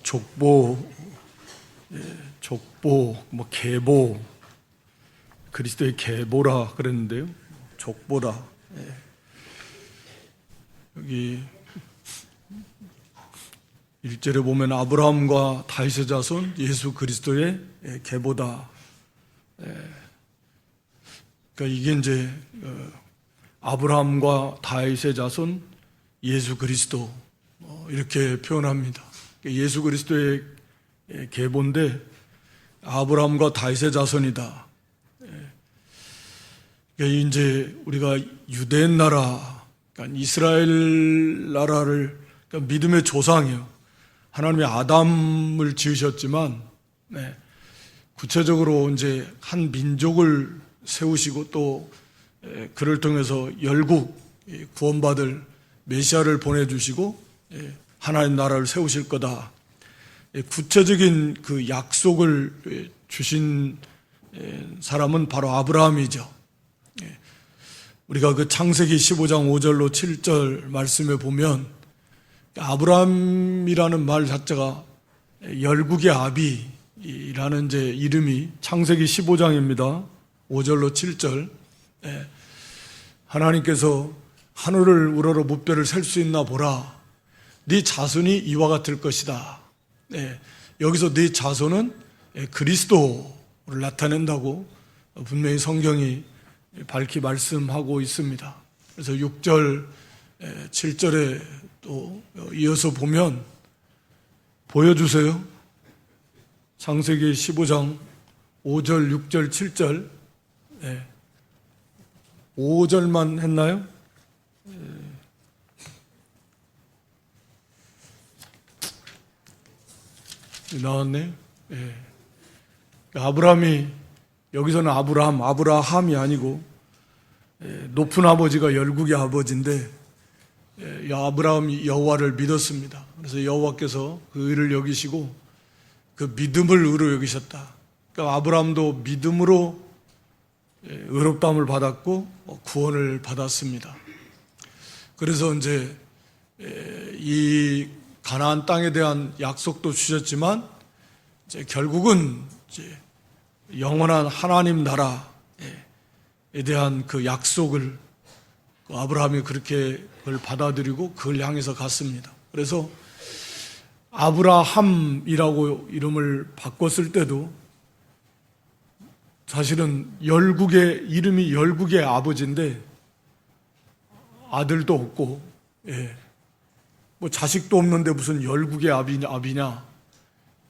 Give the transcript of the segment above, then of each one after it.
족보, 족보, 계보, 그리스도의 계보라 그랬는데요. 족보라. 여기 1절에 보면 아브라함과 다윗의 자손 예수 그리스도의 계보다. 그러니까 이게 이제 아브라함과 다윗의 자손 예수 그리스도 이렇게 표현합니다. 예수 그리스도의 계보인데 아브라함과 다윗의 자손이다. 그러니까 이제 우리가 유대인 나라, 그러니까 이스라엘 나라를 그러니까 믿음의 조상이요. 하나님이 아담을 지으셨지만 구체적으로 이제 한 민족을 세우시고 또 그를 통해서 열국 구원받을 메시아를 보내주시고 하나님 나라를 세우실 거다. 구체적인 그 약속을 주신 사람은 바로 아브라함이죠. 우리가 그 창세기 15장 5절로 7절 말씀에 보면 아브라함이라는 말 자체가 열국의 아비라는 이제 이름이 창세기 15장입니다. 5절로 7절. 하나님께서 하늘을 우러러 무뼈를 셀 수 있나 보라. 네 자손이 이와 같을 것이다. 여기서 네 자손은 그리스도를 나타낸다고 분명히 성경이 밝히 말씀하고 있습니다. 그래서 6절, 7절에 또 이어서 보면 보여주세요. 창세기 15장 5절, 6절, 7절. 5절만 했나요? 나왔네. 아브라함이 여기서는 아브라함이 아니고 높은 아버지가 열국의 아버지인데 아브라함이 여호와를 믿었습니다. 그래서 여호와께서 그 의를 여기시고 그 믿음을 의로 여기셨다. 그러니까 아브라함도 믿음으로 의롭다함을 받았고 구원을 받았습니다. 그래서 이제 이 가나안 땅에 대한 약속도 주셨지만 이제 결국은 이제 영원한 하나님 나라에 대한 그 약속을 아브라함이 그렇게 그걸 받아들이고 그걸 향해서 갔습니다. 그래서 아브라함이라고 이름을 바꿨을 때도 사실은 열국의 이름이 열국의 아버지인데 아들도 없고 뭐 자식도 없는데 무슨 열국의 아비냐.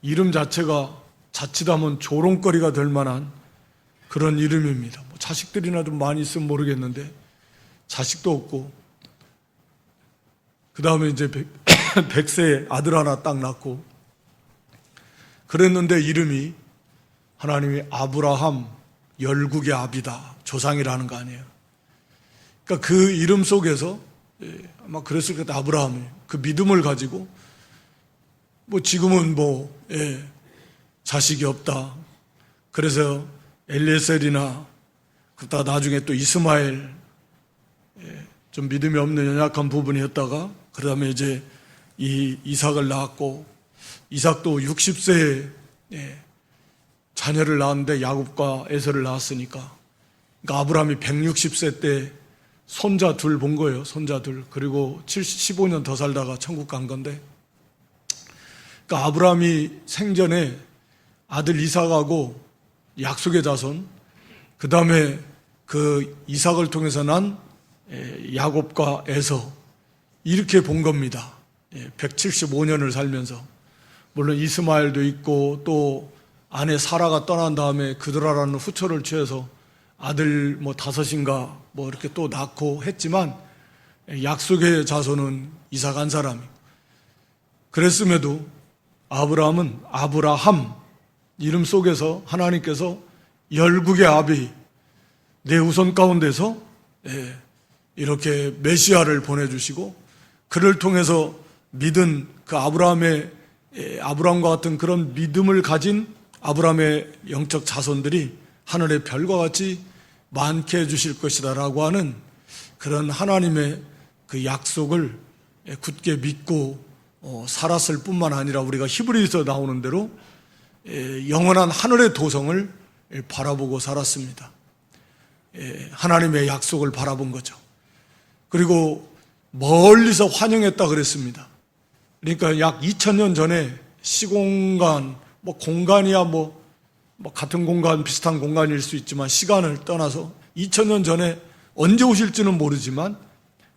이름 자체가 자칫하면 조롱거리가 될 만한 그런 이름입니다. 뭐 자식들이나 좀 많이 있으면 모르겠는데 자식도 없고 그 다음에 이제 100세에 아들 하나 딱 낳고 그랬는데 이름이 하나님이 아브라함 열국의 아비다. 조상이라는 거 아니에요. 그러니까 그 이름 속에서 아마 그랬을 것 같아요. 아브라함이 그 믿음을 가지고 뭐 지금은 자식이 없다. 그래서 엘리에셀이나 그다 나중에 또 이스마엘 좀 믿음이 없는 연약한 부분이었다가 그다음에 이제 이 이삭을 낳았고 이삭도 60세에 자녀를 낳았는데 야곱과 에서를 낳았으니까 그러니까 아브라함이 160세 때 손자 둘 본 거예요. 손자 둘. 그리고 15년 더 살다가 천국 간 건데 그러니까 아브라함이 생전에 아들 이삭하고 약속의 자손 그 다음에 그 이삭을 통해서 난 야곱과 에서 이렇게 본 겁니다. 175년을 살면서 물론 이스마엘도 있고 또 아내 사라가 떠난 다음에 그드라라는 후처를 취해서 아들 5인가 이렇게 또 낳고 했지만 약속의 자손은 이삭 한 사람이. 그랬음에도 아브라함은 아브라함 이름 속에서 하나님께서 열국의 아비 내 후손 가운데서 이렇게 메시아를 보내주시고 그를 통해서 믿은 그 아브라함과 같은 그런 믿음을 가진 아브라함의 영적 자손들이 하늘의 별과 같이 많게 해주실 것이다 라고 하는 그런 하나님의 그 약속을 굳게 믿고 살았을 뿐만 아니라 우리가 히브리서 나오는 대로 영원한 하늘의 도성을 바라보고 살았습니다. 하나님의 약속을 바라본 거죠. 그리고 멀리서 환영했다 그랬습니다. 그러니까 약 2000년 전에 시공간, 공간이야 같은 공간, 비슷한 공간일 수 있지만 시간을 떠나서 2000년 전에 언제 오실지는 모르지만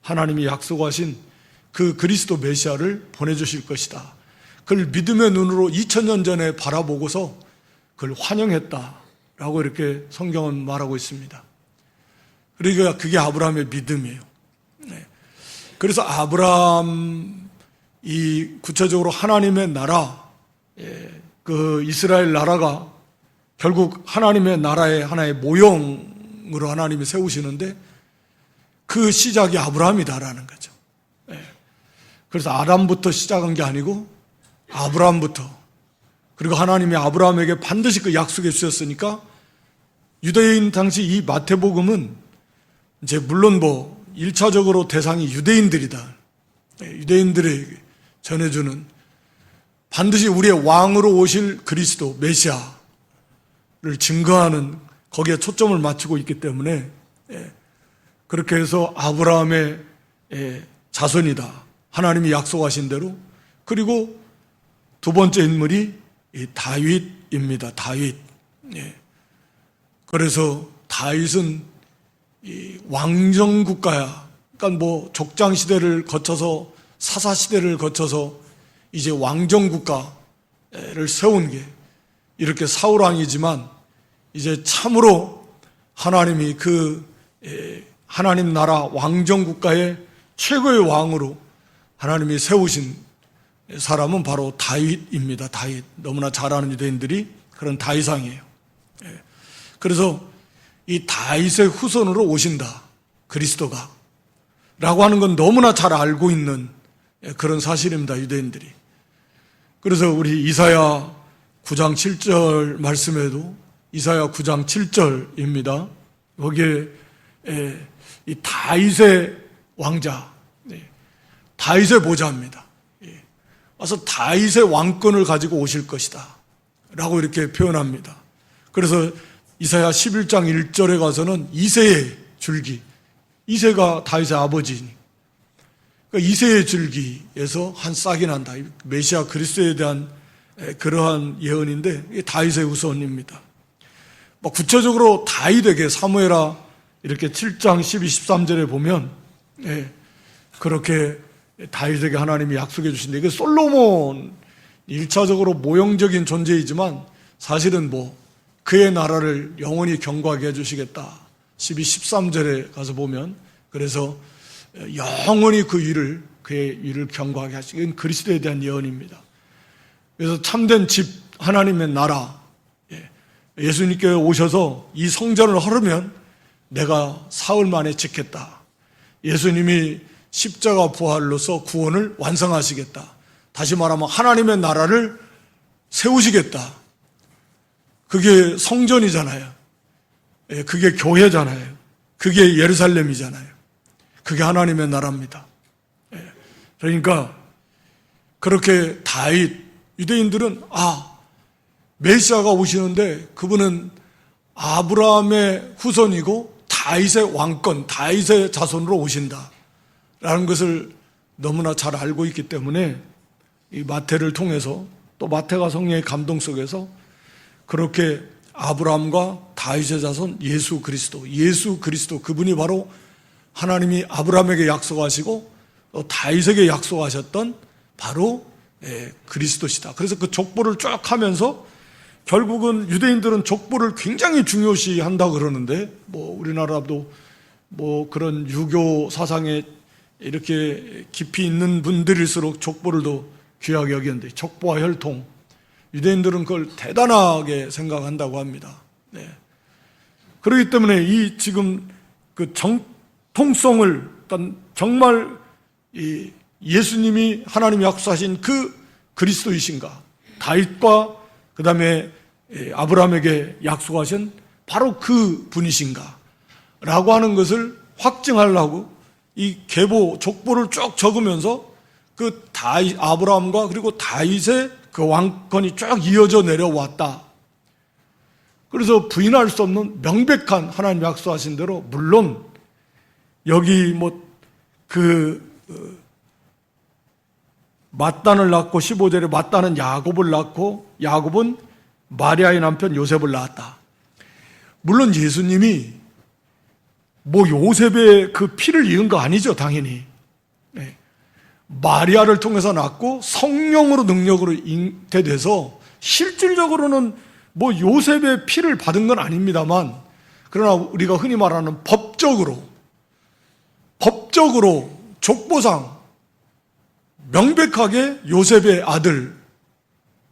하나님이 약속하신 그 그리스도 메시아를 보내주실 것이다. 그걸 믿음의 눈으로 2000년 전에 바라보고서 그걸 환영했다라고 이렇게 성경은 말하고 있습니다. 그러니까 그게 아브라함의 믿음이에요. 그래서 아브라함이 구체적으로 하나님의 나라, 그 이스라엘 나라가 결국 하나님의 나라의 하나의 모형으로 하나님이 세우시는데 그 시작이 아브라함이다라는 거죠. 그래서 아담부터 시작한 게 아니고 아브라함부터, 그리고 하나님이 아브라함에게 반드시 그 약속해 주셨으니까 유대인 당시 이 마태복음은 이제 물론 1차적으로 대상이 유대인들이다. 유대인들에게 전해주는 반드시 우리의 왕으로 오실 그리스도 메시아를 증거하는 거기에 초점을 맞추고 있기 때문에 그렇게 해서 아브라함의 자손이다. 하나님이 약속하신 대로. 그리고 두 번째 인물이 다윗입니다. 다윗. 그래서 다윗은 왕정국가야. 그러니까 족장 시대를 거쳐서 사사 시대를 거쳐서 이제 왕정국가를 세운 게 이렇게 사울 왕이지만 이제 참으로 하나님이 하나님 나라 왕정국가의 최고의 왕으로 하나님이 세우신 사람은 바로 다윗입니다. 다윗. 너무나 잘 아는 유대인들이 그런 다윗왕이에요. 그래서 이 다윗의 후손으로 오신다. 그리스도가. 라고 하는 건 너무나 잘 알고 있는 그런 사실입니다. 유대인들이. 그래서 우리 이사야 9장 7절 말씀에도 이사야 9장 7절입니다. 거기에 이 다윗의 왕자, 다윗의 보좌입니다. 와서 다윗의 왕권을 가지고 오실 것이다 라고 이렇게 표현합니다. 그래서 이사야 11장 1절에 가서는 이새의 줄기, 이새가 다윗의 아버지니, 그러니까 이새의 줄기에서 한 싹이 난다. 메시아 그리스도에 대한 그러한 예언인데 다윗의 후손입니다. 구체적으로 다윗에게 사무엘하 이렇게 7장 12, 13절에 보면 그렇게 다윗에게 하나님이 약속해 주신데, 이게 솔로몬 1차적으로 모형적인 존재이지만 사실은 그의 나라를 영원히 경고하게 해주시겠다. 12, 13절에 가서 보면 그래서 영원히 그의 일을 경고하게 하시는 그리스도에 대한 예언입니다. 그래서 참된 집 하나님의 나라, 예수님께 오셔서 이 성전을 헐으면 내가 사흘 만에 짓겠다. 예수님이 십자가 부활로서 구원을 완성하시겠다. 다시 말하면 하나님의 나라를 세우시겠다. 그게 성전이잖아요. 그게 교회잖아요. 그게 예루살렘이잖아요. 그게 하나님의 나라입니다. 그러니까 그렇게 다윗, 유대인들은 메시아가 오시는데 그분은 아브라함의 후손이고 다윗의 왕권, 다윗의 자손으로 오신다 라는 것을 너무나 잘 알고 있기 때문에 이 마태를 통해서, 또 마태가 성령의 감동 속에서 그렇게 아브라함과 다윗의 자손 예수 그리스도 그분이 바로 하나님이 아브라함에게 약속하시고 다윗에게 약속하셨던 바로 그리스도시다. 그래서 그 족보를 쭉 하면서 결국은 유대인들은 족보를 굉장히 중요시 한다고 그러는데, 우리나라도 그런 유교 사상에 이렇게 깊이 있는 분들일수록 족보를 더 귀하게 여기는데, 족보와 혈통, 유대인들은 그걸 대단하게 생각한다고 합니다. 그렇기 때문에 이 지금 그 정통성을, 정말 이 예수님이 하나님이 약속하신 그 그리스도이신가, 다윗과 그 다음에 아브라함에게 약속하신 바로 그 분이신가 라고 하는 것을 확증하려고 이 계보 족보를 쭉 적으면서 아브라함과 그리고 다윗의 그 왕권이 쭉 이어져 내려왔다. 그래서 부인할 수 없는 명백한 하나님 약속하신 대로, 물론 여기 mat단을 낳고 15절에 mat단은 야곱을 낳고 야곱은 마리아의 남편 요셉을 낳았다. 물론 예수님이 요셉의 그 피를 이은 거 아니죠, 당연히. 네. 마리아를 통해서 낳고 성령으로 능력으로 잉태돼서 실질적으로는 요셉의 피를 받은 건 아닙니다만, 그러나 우리가 흔히 말하는 법적으로 족보상 명백하게 요셉의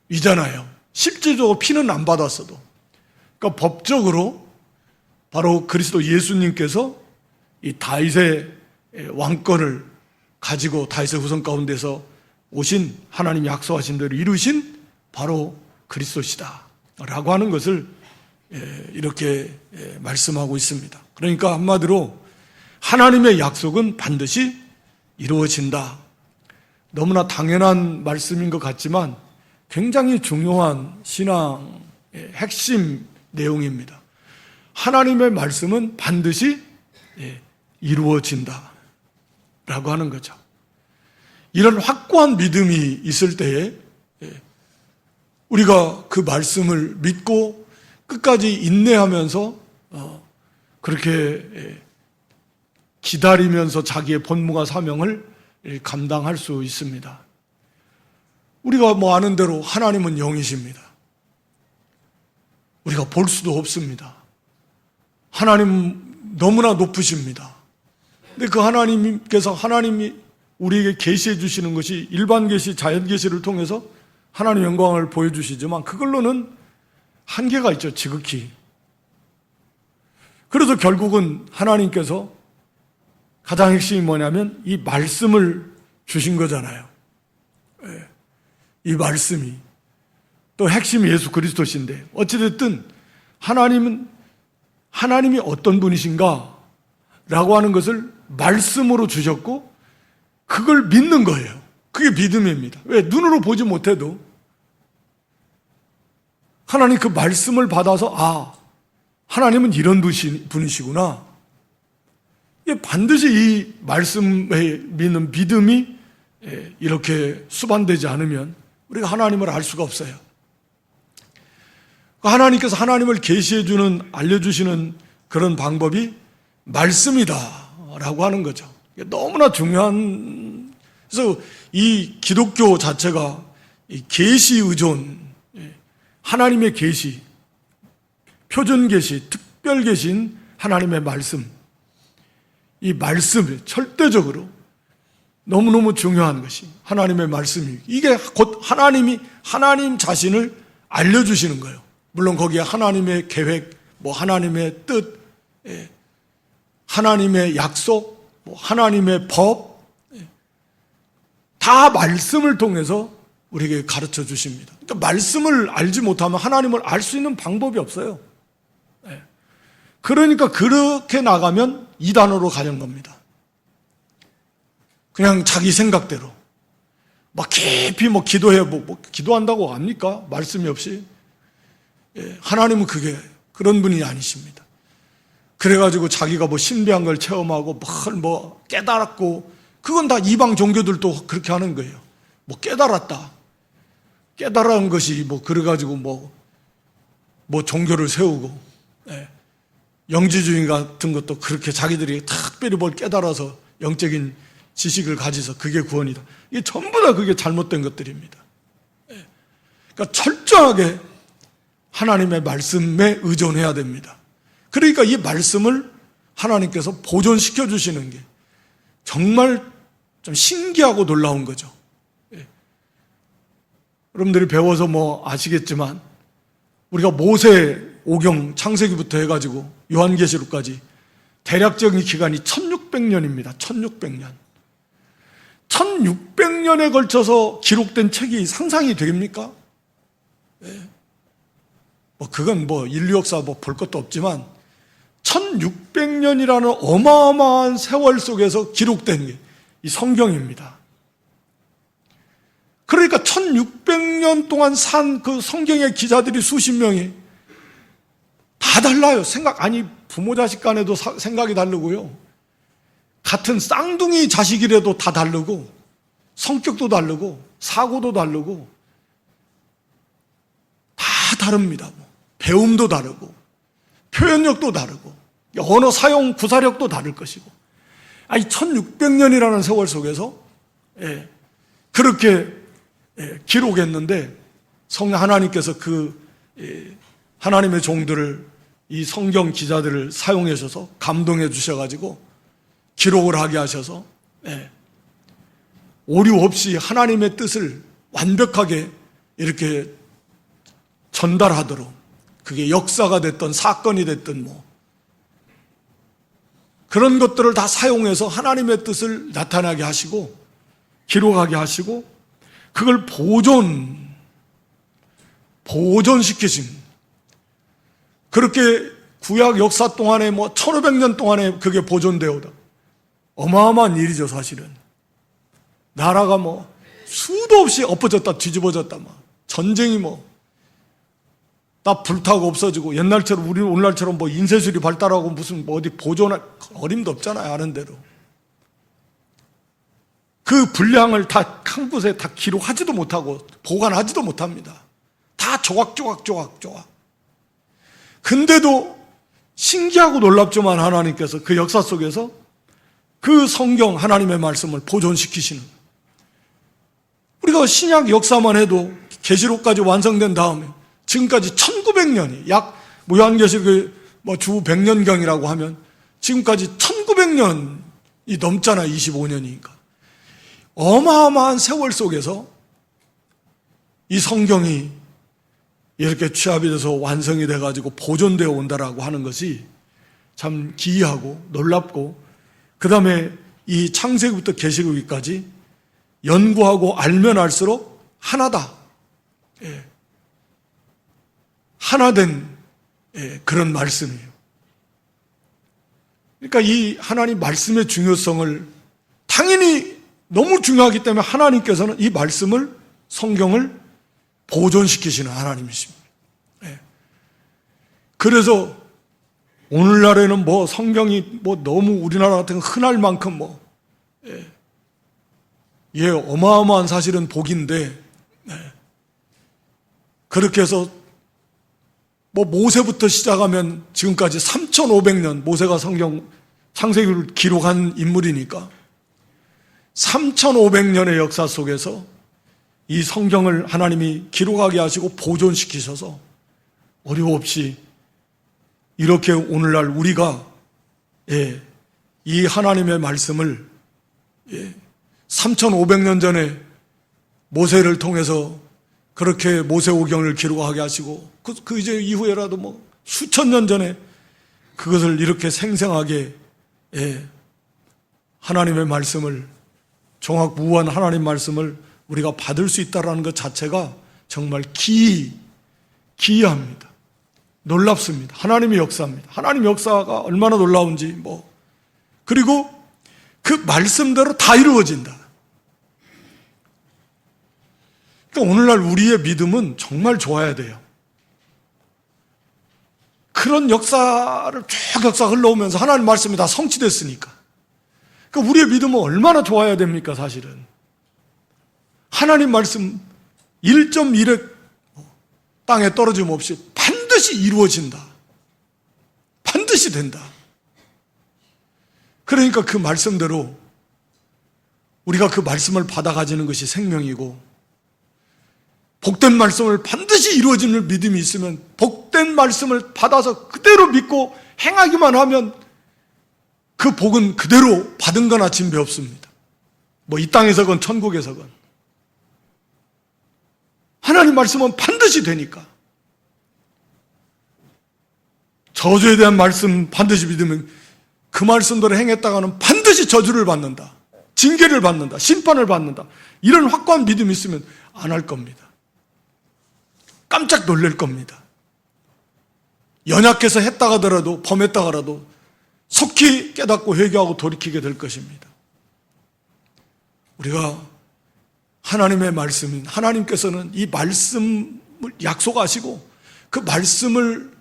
아들이잖아요. 실질적으로 피는 안 받았어도. 그러니까 법적으로 바로 그리스도 예수님께서 이 다윗의 왕권을 가지고 다윗의 후손 가운데서 오신, 하나님 약속하신 대로 이루신 바로 그리스도시다 라고 하는 것을 이렇게 말씀하고 있습니다. 그러니까 한마디로 하나님의 약속은 반드시 이루어진다. 너무나 당연한 말씀인 것 같지만 굉장히 중요한 신앙의 핵심 내용입니다. 하나님의 말씀은 반드시 이루어진다 라고 하는 거죠. 이런 확고한 믿음이 있을 때에 우리가 그 말씀을 믿고 끝까지 인내하면서 그렇게 기다리면서 자기의 본무와 사명을 감당할 수 있습니다. 우리가 아는 대로 하나님은 영이십니다. 우리가 볼 수도 없습니다. 하나님 너무나 높으십니다. 근데 그 하나님이 우리에게 계시해 주시는 것이 일반 계시, 자연 계시를 통해서 하나님 영광을 보여주시지만 그걸로는 한계가 있죠, 지극히. 그래서 결국은 하나님께서 가장 핵심이 뭐냐면 이 말씀을 주신 거잖아요. 이 말씀이. 또 핵심이 예수 그리스도신데, 어찌됐든 하나님이 어떤 분이신가 라고 하는 것을 말씀으로 주셨고 그걸 믿는 거예요. 그게 믿음입니다. 왜? 눈으로 보지 못해도 하나님 그 말씀을 받아서 하나님은 이런 분이시구나. 반드시 이 말씀에 믿는 믿음이 이렇게 수반되지 않으면 우리가 하나님을 알 수가 없어요. 하나님께서 하나님을 계시해주는, 알려주시는 그런 방법이 말씀이다라고 하는 거죠. 너무나 중요한. 그래서 이 기독교 자체가 이 계시 의존, 하나님의 계시, 표준 계시, 특별 계시인 하나님의 말씀, 이 말씀이 절대적으로 너무너무 중요한 것이 하나님의 말씀이, 이게 곧 하나님 자신을 알려주시는 거예요. 물론 거기에 하나님의 계획, 하나님의 뜻, 하나님의 약속, 하나님의 법, 다 말씀을 통해서 우리에게 가르쳐 주십니다. 그러니까 말씀을 알지 못하면 하나님을 알 수 있는 방법이 없어요. 그러니까 그렇게 나가면 이단으로 가는 겁니다. 그냥 자기 생각대로 깊이 기도해 기도한다고 합니까? 말씀이 없이. 하나님은 그런 분이 아니십니다. 그래가지고 자기가 신비한 걸 체험하고 깨달았고, 그건 다 이방 종교들도 그렇게 하는 거예요. 깨달은 것이 그래가지고 종교를 세우고, 영지주의 같은 것도 그렇게 자기들이 특별히 뭘 깨달아서 영적인 지식을 가지서 그게 구원이다. 이게 전부 다 그게 잘못된 것들입니다. 그러니까 철저하게 하나님의 말씀에 의존해야 됩니다. 그러니까 이 말씀을 하나님께서 보존시켜 주시는 게 정말 좀 신기하고 놀라운 거죠. 여러분들이 배워서 아시겠지만 우리가 모세 오경 창세기부터 해가지고 요한계시록까지 대략적인 기간이 1600년입니다. 1600년. 1600년에 걸쳐서 기록된 책이 상상이 됩니까? 그건 인류 역사 볼 것도 없지만 1600년이라는 어마어마한 세월 속에서 기록된 게 이 성경입니다. 1500년 동안 산 그 성경의 기자들이 수십 명이 다 달라요. 부모 자식 간에도 생각이 다르고요. 같은 쌍둥이 자식이라도 다 다르고, 성격도 다르고, 사고도 다르고, 다 다릅니다. 배움도 다르고, 표현력도 다르고, 언어 사용 구사력도 다를 것이고. 1600년이라는 세월 속에서 그렇게 기록했는데, 하나님께서 하나님의 종들을, 이 성경 기자들을 사용해 주셔서 감동해 주셔가지고 기록을 하게 하셔서 오류 없이 하나님의 뜻을 완벽하게 이렇게 전달하도록, 그게 역사가 됐든 사건이 됐든 그런 것들을 다 사용해서 하나님의 뜻을 나타나게 하시고 기록하게 하시고, 그걸 보존시키신, 그렇게 구약 역사 동안에 1500년 동안에 그게 보존되어다. 어마어마한 일이죠, 사실은. 나라가 수도 없이 엎어졌다 뒤집어졌다, 전쟁이 다 불타고 없어지고, 옛날처럼 우리 오늘날처럼 인쇄술이 발달하고 무슨 어디 보존할 어림도 없잖아요, 아는 대로. 그 분량을 다 한 곳에 다 기록하지도 못하고 보관하지도 못합니다. 다 조각조각. 근데도 신기하고 놀랍지만 하나님께서 그 역사 속에서 그 성경 하나님의 말씀을 보존시키시는, 우리가 신약 역사만 해도 계시록까지 완성된 다음에 지금까지 1900년이, 약 요한계시록 주 100년경이라고 하면 지금까지 1900년이 넘잖아요. 25년이니까. 어마어마한 세월 속에서 이 성경이 이렇게 취합이 돼서 완성이 돼가지고 보존되어 온다라고 하는 것이 참 기이하고 놀랍고, 그 다음에 이 창세기부터 계시록까지 연구하고 알면 알수록 하나다. 하나된 그런 말씀이에요. 그러니까 이 하나님 말씀의 중요성을, 당연히 너무 중요하기 때문에 하나님께서는 이 말씀을, 성경을 보존시키시는 하나님이십니다. 그래서 오늘날에는 성경이 너무 우리나라 같은 흔할 만큼 어마어마한 사실은 복인데, 그렇게 해서 모세부터 시작하면 지금까지 3500년, 모세가 성경 창세기를 기록한 인물이니까 3500년의 역사 속에서 이 성경을 하나님이 기록하게 하시고 보존시키셔서 어려움없이 이렇게 오늘날 우리가 이 하나님의 말씀을 3500년 전에 모세를 통해서 그렇게 모세오경을 기록하게 하시고, 그 이제 이후에라도 수천 년 전에 그것을 이렇게 생생하게 하나님의 말씀을, 종합무한 하나님 말씀을 우리가 받을 수 있다는 것 자체가 정말 기이합니다. 놀랍습니다. 하나님의 역사입니다. 하나님의 역사가 얼마나 놀라운지. 그리고 그 말씀대로 다 이루어진다. 그러니까 오늘날 우리의 믿음은 정말 좋아야 돼요. 그런 역사를 쭉 역사 흘러오면서 하나님 말씀이 다 성취됐으니까. 그러니까 우리의 믿음은 얼마나 좋아야 됩니까, 사실은. 하나님 말씀 1.1획 땅에 떨어짐 없이 반드시 이루어진다. 반드시 된다. 그러니까 그 말씀대로 우리가 그 말씀을 받아 가지는 것이 생명이고, 복된 말씀을 반드시 이루어지는 믿음이 있으면 복된 말씀을 받아서 그대로 믿고 행하기만 하면 그 복은 그대로 받은 거나 진배 없습니다. 이 땅에서건 천국에서건. 하나님 말씀은 반드시 되니까. 저주에 대한 말씀 반드시 믿으면 그 말씀대로 행했다가는 반드시 저주를 받는다. 징계를 받는다. 심판을 받는다. 이런 확고한 믿음이 있으면 안 할 겁니다. 깜짝 놀랄 겁니다. 연약해서 했다 하더라도, 범했다 하더라도 속히 깨닫고 회개하고 돌이키게 될 것입니다. 우리가 하나님의 말씀인 하나님께서는 이 말씀을 약속하시고 그 말씀을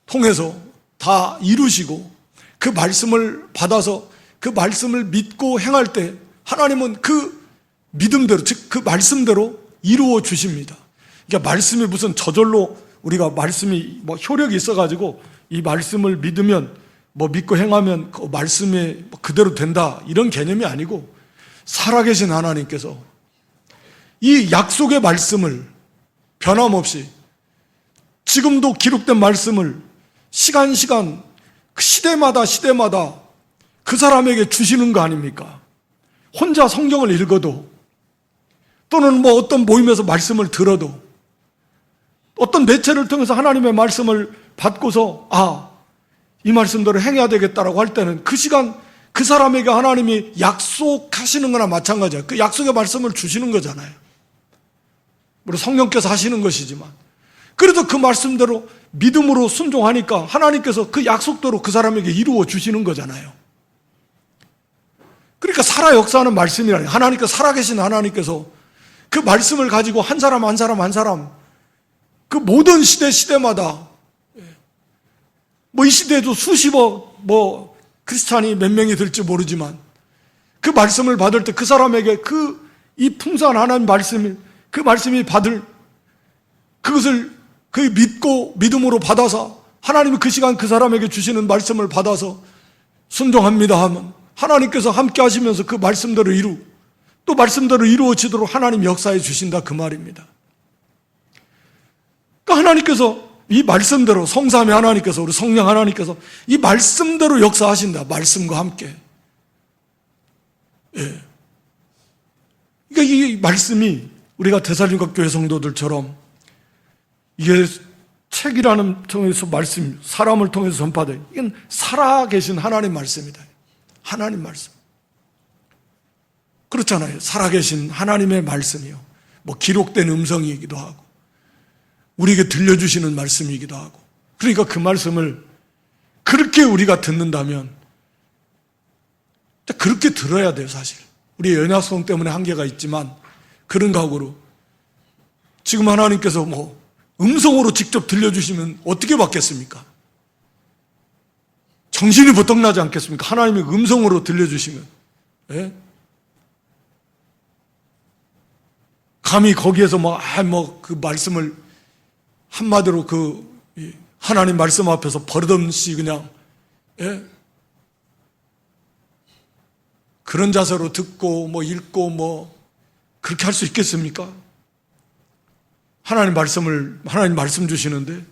통해서 다 이루시고 그 말씀을 받아서 그 말씀을 믿고 행할 때 하나님은 그 믿음대로, 즉 그 말씀대로 이루어 주십니다. 그러니까 말씀이 무슨 저절로 우리가 말씀이 뭐 효력이 있어가지고 이 말씀을 믿으면 뭐 믿고 행하면 그 말씀이 그대로 된다 이런 개념이 아니고 살아계신 하나님께서 이 약속의 말씀을 변함없이 지금도 기록된 말씀을 시간 시대마다 그 사람에게 주시는 거 아닙니까? 혼자 성경을 읽어도 또는 뭐 어떤 모임에서 말씀을 들어도 어떤 매체를 통해서 하나님의 말씀을 받고서 이 말씀대로 행해야 되겠다라고 할 때는 그 시간 그 사람에게 하나님이 약속하시는 거나 마찬가지야. 그 약속의 말씀을 주시는 거잖아요. 물론 성령께서 하시는 것이지만 그래도 그 말씀대로 믿음으로 순종하니까 하나님께서 그 약속대로 그 사람에게 이루어 주시는 거잖아요. 그러니까 살아 역사하는 말씀이라니 하나님께서 살아계신 하나님께서 그 말씀을 가지고 한 사람 그 모든 시대마다 뭐 이 시대에도 수십억 크리스찬이 몇 명이 될지 모르지만 그 말씀을 받을 때 그 사람에게 이 풍성한 하나님 말씀을 그 말씀이 받을 그것을 그 믿고 믿음으로 받아서 하나님이 그 시간 그 사람에게 주시는 말씀을 받아서 순종합니다 하면 하나님께서 함께 하시면서 그 말씀대로 또 말씀대로 이루어지도록 하나님 역사해 주신다 그 말입니다. 그러니까 하나님께서 이 말씀대로 성삼위 하나님께서 우리 성령 하나님께서 이 말씀대로 역사하신다. 말씀과 함께. 예. 그러니까 이 말씀이 우리가 데살로니가 교회 성도들처럼 이게 책이라는 통해서 말씀, 사람을 통해서 전파돼. 이건 살아계신 하나님 말씀이다. 하나님 말씀. 그렇잖아요. 살아계신 하나님의 말씀이요. 뭐 기록된 음성이기도 하고, 우리에게 들려주시는 말씀이기도 하고. 그러니까 그 말씀을 그렇게 우리가 듣는다면, 그렇게 들어야 돼요, 사실. 우리 연약성 때문에 한계가 있지만, 그런 각오로. 지금 하나님께서 음성으로 직접 들려주시면 어떻게 받겠습니까? 정신이 버떡나지 않겠습니까? 하나님이 음성으로 들려주시면. 예? 감히 거기에서 그 말씀을 한마디로 하나님 말씀 앞에서 버릇없이 그냥, 예? 그런 자세로 듣고 읽고 그렇게 할 수 있겠습니까? 하나님 말씀 주시는데,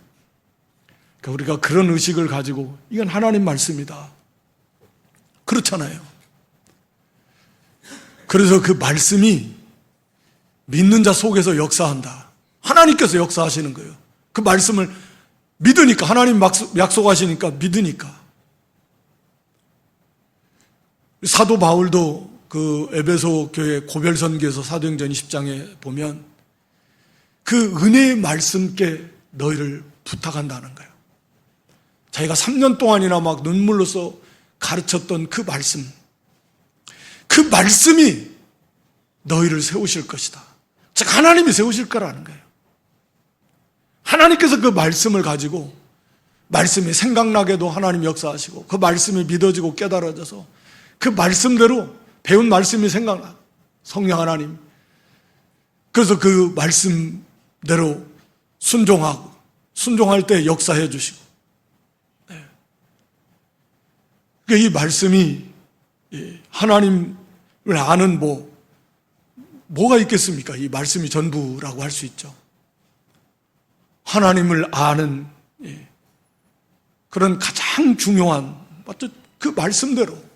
그러니까 우리가 그런 의식을 가지고, 이건 하나님 말씀이다. 그렇잖아요. 그래서 그 말씀이 믿는 자 속에서 역사한다. 하나님께서 역사하시는 거예요. 그 말씀을 믿으니까, 하나님 약속하시니까 믿으니까. 사도 바울도 그 에베소 교회 고별선교에서 사도행전 20장에 보면 그 은혜의 말씀께 너희를 부탁한다는 거예요. 자기가 3년 동안이나 눈물로써 가르쳤던 그 말씀이 너희를 세우실 것이다. 즉 하나님이 세우실 거라는 거예요. 하나님께서 그 말씀을 가지고 말씀이 생각나게도 하나님 역사하시고 그 말씀이 믿어지고 깨달아져서 그 말씀대로 배운 말씀이 생각나. 성령 하나님. 그래서 그 말씀대로 순종할 때 역사해 주시고. 네. 그러니까 이 말씀이 하나님을 아는 뭐가 있겠습니까? 이 말씀이 전부라고 할 수 있죠. 하나님을 아는 그런 가장 중요한 그 말씀대로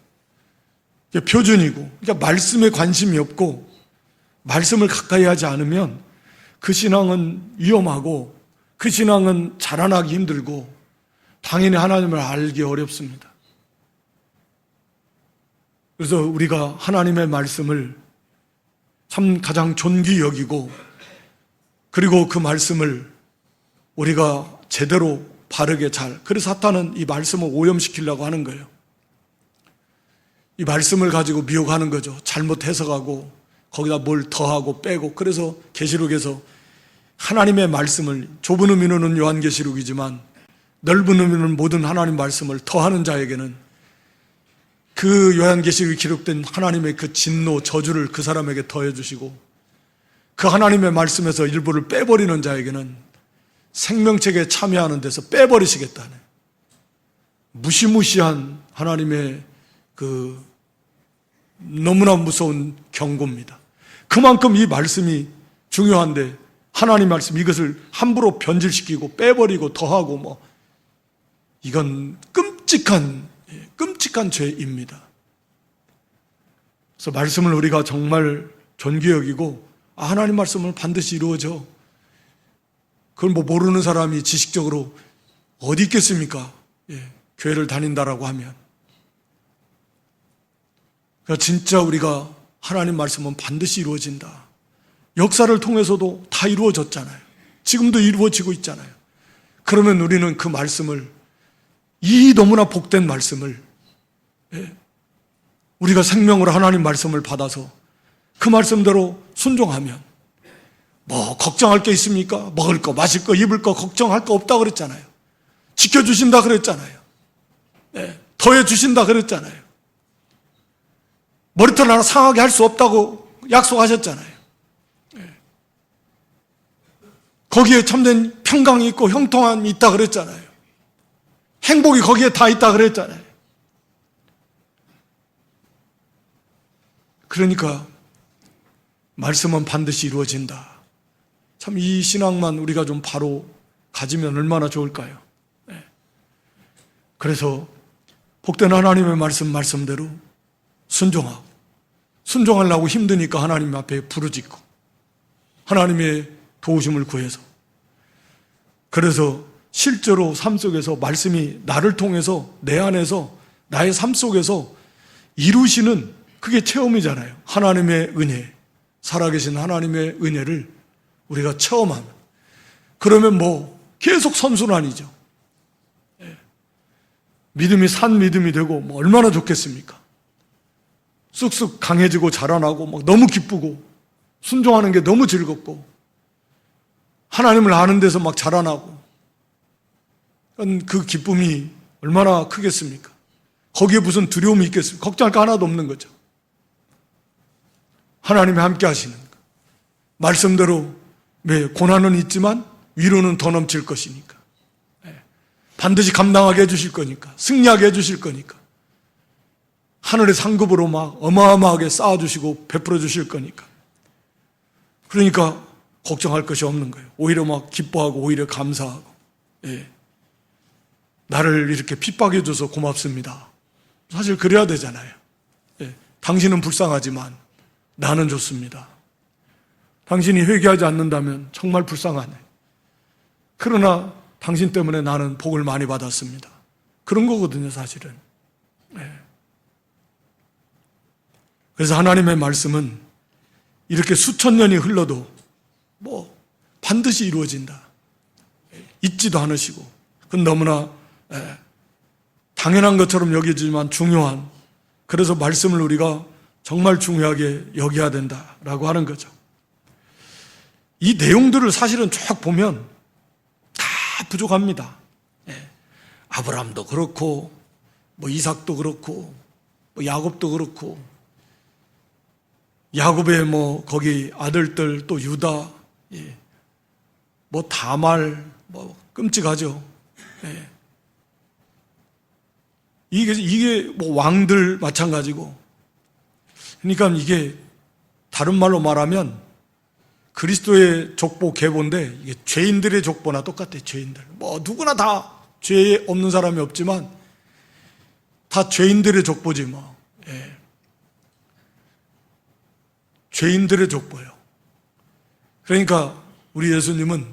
표준이고, 그러니까 말씀에 관심이 없고 말씀을 가까이 하지 않으면 그 신앙은 위험하고 그 신앙은 자라나기 힘들고 당연히 하나님을 알기 어렵습니다. 그래서 우리가 하나님의 말씀을 참 가장 존귀 여기고, 그리고 그 말씀을 우리가 제대로 바르게 그래서 사탄은 이 말씀을 오염시키려고 하는 거예요. 이 말씀을 가지고 미혹하는 거죠. 잘못 해석하고 거기다 뭘 더하고 빼고, 그래서 계시록에서 하나님의 말씀을, 좁은 의미로는 요한계시록이지만 넓은 의미로는 모든 하나님 말씀을 더하는 자에게는 그 요한계시록에 기록된 하나님의 그 진노, 저주를 그 사람에게 더해주시고, 그 하나님의 말씀에서 일부를 빼버리는 자에게는 생명책에 참여하는 데서 빼버리시겠다는 무시무시한 하나님의 그 너무나 무서운 경고입니다. 그만큼 이 말씀이 중요한데 하나님 말씀 이것을 함부로 변질시키고 빼버리고 더하고 이건 끔찍한 죄입니다. 그래서 말씀을 우리가 정말 존귀 여기고 하나님 말씀은 반드시 이루어져. 그걸 모르는 사람이 지식적으로 어디 있겠습니까? 교회를 다닌다라고 하면. 그러니까 진짜 우리가 하나님 말씀은 반드시 이루어진다. 역사를 통해서도 다 이루어졌잖아요. 지금도 이루어지고 있잖아요. 그러면 우리는 그 말씀을, 이 너무나 복된 말씀을, 우리가 생명으로 하나님 말씀을 받아서 그 말씀대로 순종하면 걱정할 게 있습니까? 먹을 거, 마실 거, 입을 거 걱정할 거 없다 그랬잖아요. 지켜주신다 그랬잖아요. 더해주신다 그랬잖아요. 머리털 하나 상하게 할 수 없다고 약속하셨잖아요. 거기에 참된 평강이 있고 형통함이 있다 그랬잖아요. 행복이 거기에 다 있다 그랬잖아요. 그러니까 말씀은 반드시 이루어진다. 참 이 신앙만 우리가 좀 바로 가지면 얼마나 좋을까요? 그래서 복된 하나님의 말씀대로 순종하려고 힘드니까 하나님 앞에 부르짖고 하나님의 도우심을 구해서, 그래서 실제로 삶 속에서 말씀이 나를 통해서 내 안에서 나의 삶 속에서 이루시는, 그게 체험이잖아요. 하나님의 은혜, 살아계신 하나님의 은혜를 우리가 체험하면, 그러면 계속 선순환이죠. 믿음이 산 믿음이 되고 얼마나 좋겠습니까? 쑥쑥 강해지고 자라나고 너무 기쁘고 순종하는 게 너무 즐겁고 하나님을 아는 데서 자라나고, 그 기쁨이 얼마나 크겠습니까? 거기에 무슨 두려움이 있겠습니까? 걱정할 거 하나도 없는 거죠. 하나님이 함께 하시는 거. 말씀대로 고난은 있지만 위로는 더 넘칠 것이니까, 반드시 감당하게 해주실 거니까, 승리하게 해주실 거니까, 하늘의 상급으로 어마어마하게 쌓아주시고 베풀어 주실 거니까, 그러니까 걱정할 것이 없는 거예요. 오히려 기뻐하고 오히려 감사하고, 나를 이렇게 핍박해줘서 고맙습니다. 사실 그래야 되잖아요. 당신은 불쌍하지만 나는 좋습니다. 당신이 회개하지 않는다면 정말 불쌍하네. 그러나 당신 때문에 나는 복을 많이 받았습니다. 그런 거거든요, 사실은. 그래서 하나님의 말씀은 이렇게 수천 년이 흘러도 반드시 이루어진다. 잊지도 않으시고, 그건 너무나 당연한 것처럼 여기지만 중요한, 그래서 말씀을 우리가 정말 중요하게 여겨야 된다라고 하는 거죠. 이 내용들을 사실은 쭉 보면 다 부족합니다. 아브라함도 그렇고 이삭도 그렇고 야곱도 그렇고, 야곱의 거기 아들들, 또 유다, 다말, 끔찍하죠. 이게 왕들 마찬가지고. 그러니까 이게 다른 말로 말하면 그리스도의 족보 계보인데 이게 죄인들의 족보나 똑같아요. 죄인들. 누구나 다 죄 없는 사람이 없지만 다 죄인들의 족보지 죄인들의 족보예요. 그러니까 우리 예수님은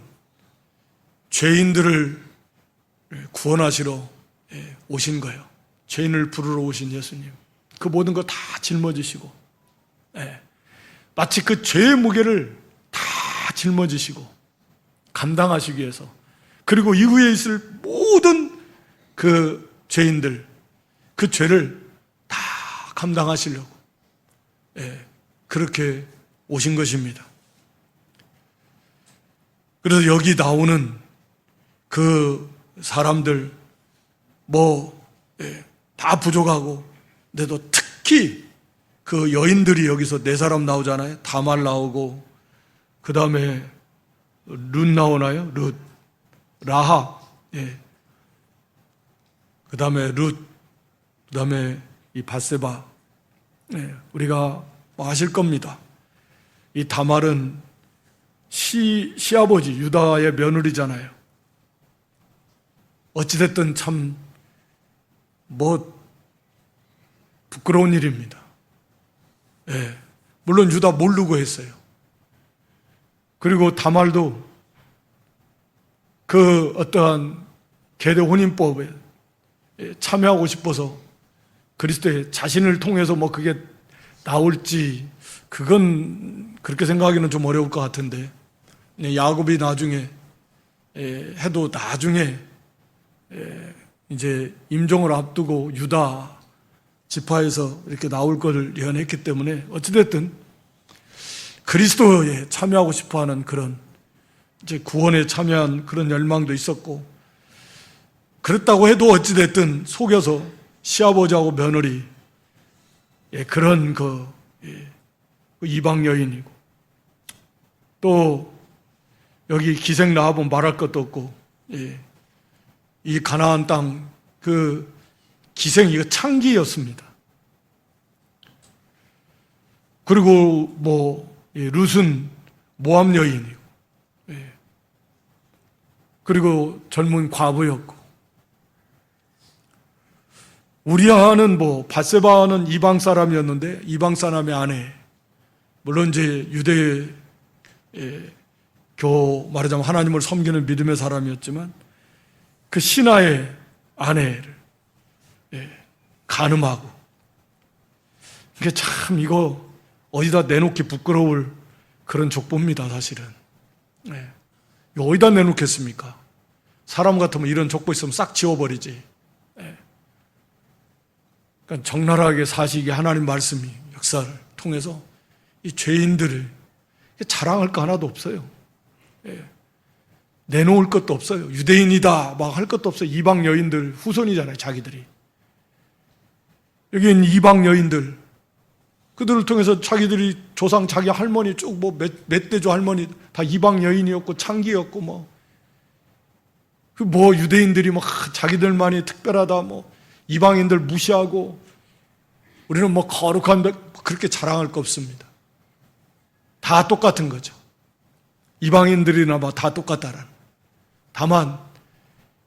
죄인들을 구원하시러 오신 거예요. 죄인을 부르러 오신 예수님. 그 모든 거 다 짊어지시고, 마치 그 죄의 무게를 다 짊어지시고 감당하시기 위해서, 그리고 이후에 있을 모든 그 죄인들, 그 죄를 다 감당하시려고 그렇게 오신 것입니다. 그래서 여기 나오는 그 사람들 다 부족하고, 근데도 특히 그 여인들이 여기서 네 사람 나오잖아요. 다말 나오고, 그 다음에 룻 나오나요? 룻, 라합, 그 다음에 룻, 그 다음에 이 밧세바. 우리가 아실 겁니다. 이 다말은 시아버지 유다의 며느리잖아요. 어찌됐든 참 부끄러운 일입니다. 물론 유다 모르고 했어요. 그리고 다말도 그 어떠한 계대 혼인법에 참여하고 싶어서 그리스도의 자신을 통해서 그게 나올지, 그건 그렇게 생각하기는 좀 어려울 것 같은데, 야곱이 나중에 해도 나중에 이제 임종을 앞두고 유다 지파에서 이렇게 나올 것을 예언했기 때문에 어찌됐든 그리스도에 참여하고 싶어하는 그런 이제 구원에 참여한 그런 열망도 있었고, 그랬다고 해도 어찌됐든 속여서 시아버지하고 며느리 그런 이방 여인이고, 또 여기 기생 라합은 말할 것도 없고, 이 가나안 땅 그 기생 이거 창기였습니다. 그리고 룻은 모압 여인이고, 그리고 젊은 과부였고, 우리아는 밧세바는 이방 사람이었는데 이방 사람의 아내, 물론 이제 유대 말하자면 하나님을 섬기는 믿음의 사람이었지만 그 신하의 아내를 간음하고, 이게 참 이거 어디다 내놓기 부끄러울 그런 족보입니다. 사실은 이거 어디다 내놓겠습니까? 사람 같으면 이런 족보 있으면 싹 지워버리지. 그러니까 적나라하게 사시기에 하나님 말씀이 역사를 통해서 이 죄인들을 자랑할 거 하나도 없어요. 내놓을 것도 없어요. 유대인이다 막 할 것도 없어요. 이방 여인들 후손이잖아요, 자기들이. 여기 있는 이방 여인들, 그들을 통해서 자기들이 조상 자기 할머니 쭉 몇 대조 할머니 다 이방 여인이었고 창기였고 유대인들이 자기들만이 특별하다 이방인들 무시하고 우리는 거룩한데 그렇게 자랑할 거 없습니다. 다 똑같은 거죠. 이방인들이나 다 똑같다라는. 다만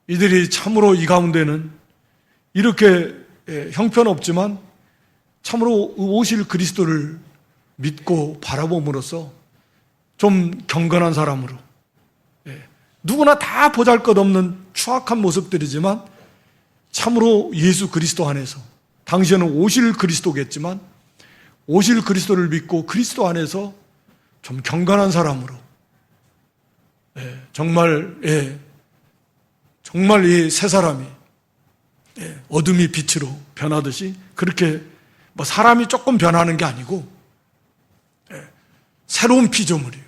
이들이 참으로 이 가운데는 이렇게 형편없지만 참으로 오실 그리스도를 믿고 바라봄으로써 좀 경건한 사람으로, 누구나 다 보잘것없는 추악한 모습들이지만 참으로 예수 그리스도 안에서, 당시에는 오실 그리스도겠지만 오실 그리스도를 믿고 그리스도 안에서 좀 경건한 사람으로, 정말 이 세 사람이 어둠이 빛으로 변하듯이 그렇게 사람이 조금 변하는 게 아니고 새로운 피조물이에요.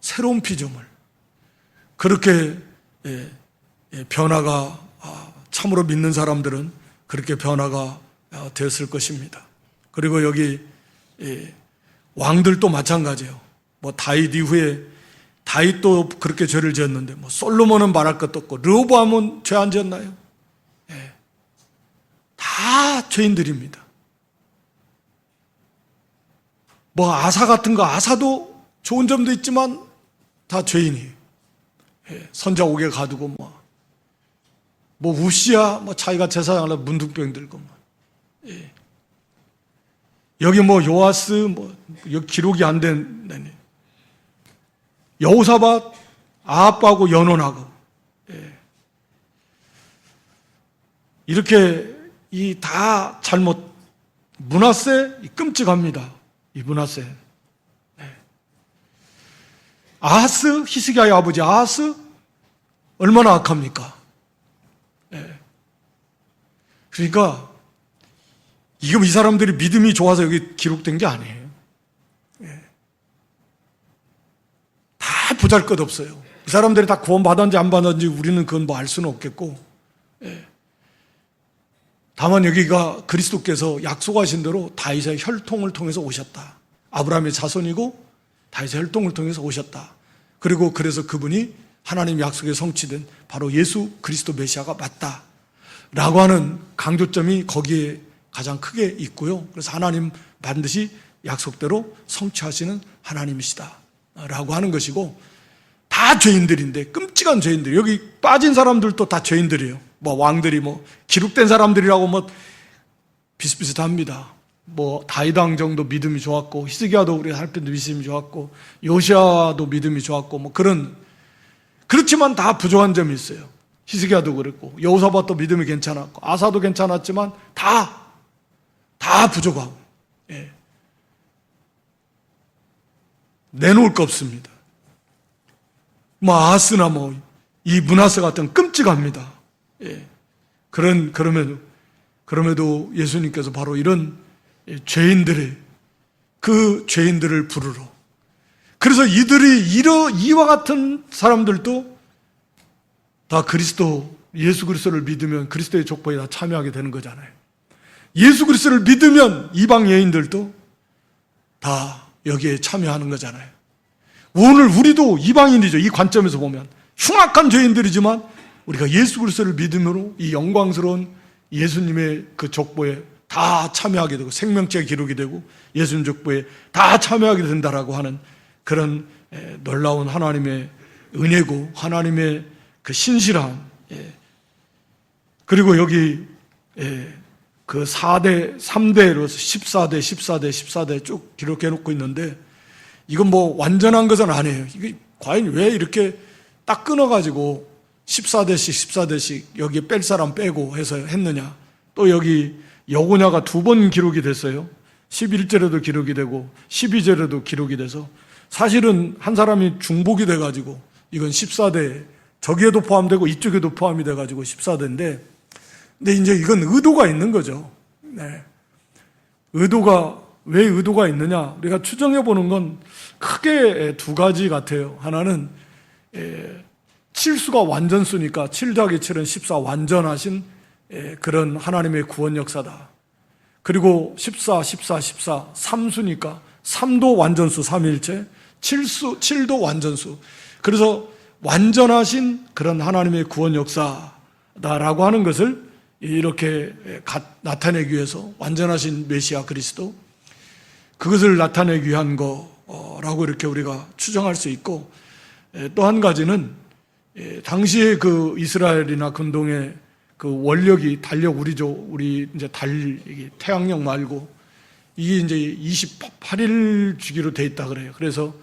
새로운 피조물. 그렇게 변화가, 참으로 믿는 사람들은 그렇게 변화가 되었을 것입니다. 그리고 여기 왕들도 마찬가지예요. 다윗 이후에 다윗도 그렇게 죄를 지었는데 솔로몬은 말할 것도 없고 르호보암은 죄 안 지었나요? 다 죄인들입니다. 아사 같은 거, 아사도 좋은 점도 있지만 다 죄인이에요. 선자 옥에 가두고 우시야 자기가 제사장하려고 문둥병 들고 여기 요아스 여기 기록이 안 된 여호사밧 아합하고 연혼하고 이렇게 이 다 잘못. 므낫세 끔찍합니다. 이 므낫세. 아하스, 히스기야의 아버지 아하스 얼마나 악합니까? 그러니까 이거 이 사람들이 믿음이 좋아서 여기 기록된 게 아니에요. 보잘것없어요. 이 사람들이 다 구원받았는지 안 받았는지 우리는 그건 뭐 알 수는 없겠고, 다만 여기가 그리스도께서 약속하신 대로 다윗의 혈통을 통해서 오셨다. 아브라함의 자손이고 다윗의 혈통을 통해서 오셨다. 그리고 그래서 그분이 하나님 약속의 성취된 바로 예수 그리스도 메시아가 맞다 라고 하는 강조점이 거기에 가장 크게 있고요. 그래서 하나님 반드시 약속대로 성취하시는 하나님이시다 라고 하는 것이고, 다 죄인들인데, 끔찍한 죄인들, 여기 빠진 사람들도 다 죄인들이에요. 뭐 왕들이 뭐 기록된 사람들이라고 뭐 비슷비슷합니다. 뭐 다윗 왕 정도 믿음이 좋았고, 히스기야도 우리 할때도 믿음이 좋았고, 요시야도 믿음이 좋았고, 뭐 그렇지만 다 부족한 점이 있어요. 히스기야도 그랬고, 여호사밧도 믿음이 괜찮았고, 아사도 괜찮았지만 다 부족하고, 내놓을 거 없습니다. 뭐 아하스나 뭐 이 므낫세 같은 끔찍합니다. 그럼에도 예수님께서 바로 이런 죄인들의 그 죄인들을 부르러, 그래서 이와 같은 사람들도 다 예수 그리스도를 믿으면 그리스도의 족보에 다 참여하게 되는 거잖아요. 예수 그리스도를 믿으면 이방 여인들도 다 여기에 참여하는 거잖아요. 오늘 우리도 이방인이죠. 이 관점에서 보면 흉악한 죄인들이지만 우리가 예수 그리스도를 믿음으로 이 영광스러운 예수님의 그 족보에 다 참여하게 되고, 생명책 기록이 되고 예수님 족보에 다 참여하게 된다라고 하는 그런 놀라운 하나님의 은혜고, 하나님의 그 신실함. 그리고 여기 그 4대, 3대로서 14대 쭉 기록해 놓고 있는데, 이건 뭐 완전한 것은 아니에요. 이게 과연 왜 이렇게 딱 끊어가지고 14대씩 여기 뺄 사람 빼고 해서 했느냐. 또 여기 여고냐가 2번 기록이 됐어요. 11절에도 기록이 되고 12절에도 기록이 돼서, 사실은 한 사람이 중복이 돼가지고 이건 14대, 저기에도 포함되고 이쪽에도 포함이 돼가지고 14대인데, 근데 이제 이건 의도가 있는 거죠. 왜 의도가 있느냐? 우리가 추정해 보는 건 크게 2가지 같아요. 하나는 칠수가 완전수니까 7 더하기 7은 14, 완전하신 그런 하나님의 구원 역사다. 그리고 14, 3수니까 3도 완전수, 삼위일체, 7도 완전수. 그래서 완전하신 그런 하나님의 구원 역사다라고 하는 것을 이렇게 나타내기 위해서, 완전하신 메시아 그리스도, 그것을 나타내기 위한 거라고 이렇게 우리가 추정할 수 있고, 또 한 가지는 당시에 그 이스라엘이나 근동의 그 원력이 우리 이제 태양력 말고 이게 이제 28일 주기로 돼 있다 그래요. 그래서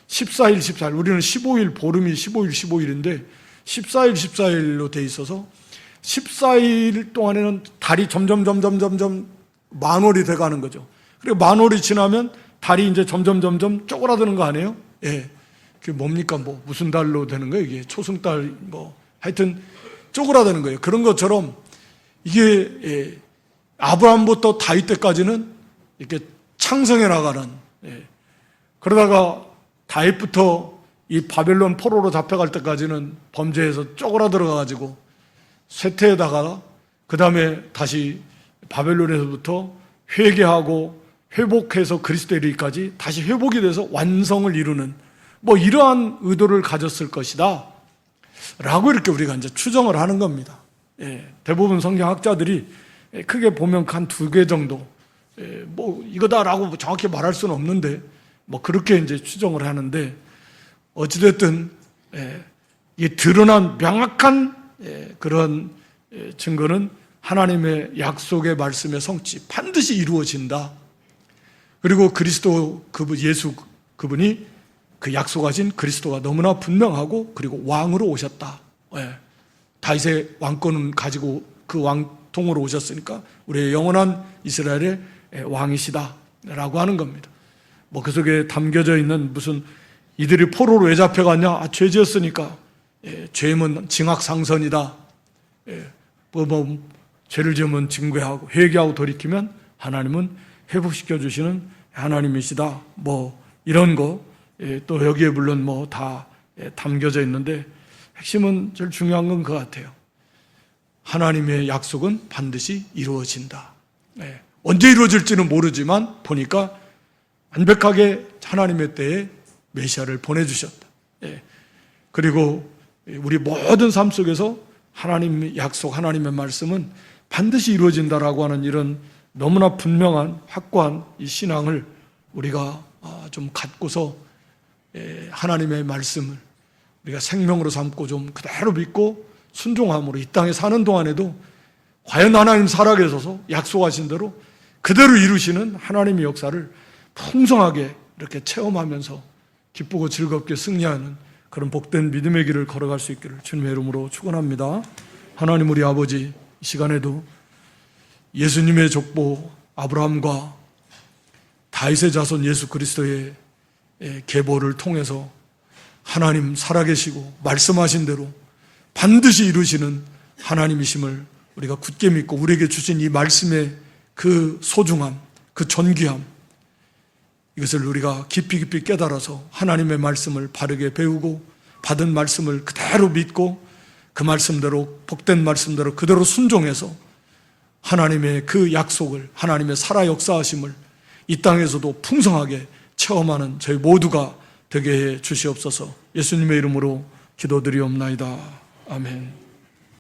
14일, 우리는 15일, 보름이 15일인데 14일로 돼 있어서 14일 동안에는 달이 점점 만월이 돼 가는 거죠. 그리고 만월이 지나면 달이 이제 점점 쪼그라드는 거 아니에요? 그게 뭡니까? 뭐 무슨 달로 되는 거예요? 이게 초승달 뭐 하여튼 쪼그라드는 거예요. 그런 것처럼 이게 아브라함부터 다윗 때까지는 이렇게 창성해 나가는, 그러다가 다윗부터 이 바벨론 포로로 잡혀갈 때까지는 범죄에서 쪼그라들어 가지고 쇠퇴에다가 그 다음에 다시 바벨론에서부터 회개하고 회복해서 그리스도에 이르기까지 다시 회복이 돼서 완성을 이루는 뭐 이러한 의도를 가졌을 것이다 라고 이렇게 우리가 이제 추정을 하는 겁니다. 대부분 성경학자들이 크게 보면 한 2개 정도, 뭐 이거다라고 정확히 말할 수는 없는데 뭐 그렇게 이제 추정을 하는데, 어찌됐든 이 드러난 명확한 그런 증거는 하나님의 약속의 말씀의 성취, 반드시 이루어진다. 그리고 그리스도 예수 그분이 그 약속하신 그리스도가 너무나 분명하고, 그리고 왕으로 오셨다. 다윗의 왕권은 가지고 그 왕통으로 오셨으니까 우리의 영원한 이스라엘의 왕이시다 라고 하는 겁니다. 뭐 그 속에 담겨져 있는 무슨 이들이 포로로 왜 잡혀갔냐? 죄 지었으니까 죄임은 징악상선이다. 죄를 지으면 징계하고 회개하고 돌이키면 하나님은 회복시켜 주시는 하나님이시다. 뭐 이런 거, 또 여기에 물론 뭐 다 담겨져 있는데 핵심은 제일 중요한 건 그 같아요. 하나님의 약속은 반드시 이루어진다. 언제 이루어질지는 모르지만 보니까 완벽하게 하나님의 때에 메시아를 보내주셨다. 그리고 우리 모든 삶 속에서 하나님의 약속, 하나님의 말씀은 반드시 이루어진다라고 하는 이런 너무나 분명한 확고한 이 신앙을 우리가 좀 갖고서 하나님의 말씀을 우리가 생명으로 삼고 좀 그대로 믿고 순종함으로 이 땅에 사는 동안에도 과연 하나님 살아계셔서 약속하신 대로 그대로 이루시는 하나님의 역사를 풍성하게 이렇게 체험하면서 기쁘고 즐겁게 승리하는 그런 복된 믿음의 길을 걸어갈 수 있기를 주님의 이름으로 축원합니다. 하나님 우리 아버지, 이 시간에도 예수님의 족보 아브라함과 다윗의 자손 예수 그리스도의 계보를 통해서 하나님 살아계시고 말씀하신 대로 반드시 이루시는 하나님이심을 우리가 굳게 믿고 우리에게 주신 이 말씀의 그 소중함, 그 존귀함, 이것을 우리가 깊이 깨달아서 하나님의 말씀을 바르게 배우고 받은 말씀을 그대로 믿고 그 말씀대로 복된 말씀대로 그대로 순종해서 하나님의 그 약속을, 하나님의 살아 역사하심을 이 땅에서도 풍성하게 체험하는 저희 모두가 되게 해 주시옵소서. 예수님의 이름으로 기도드리옵나이다. 아멘.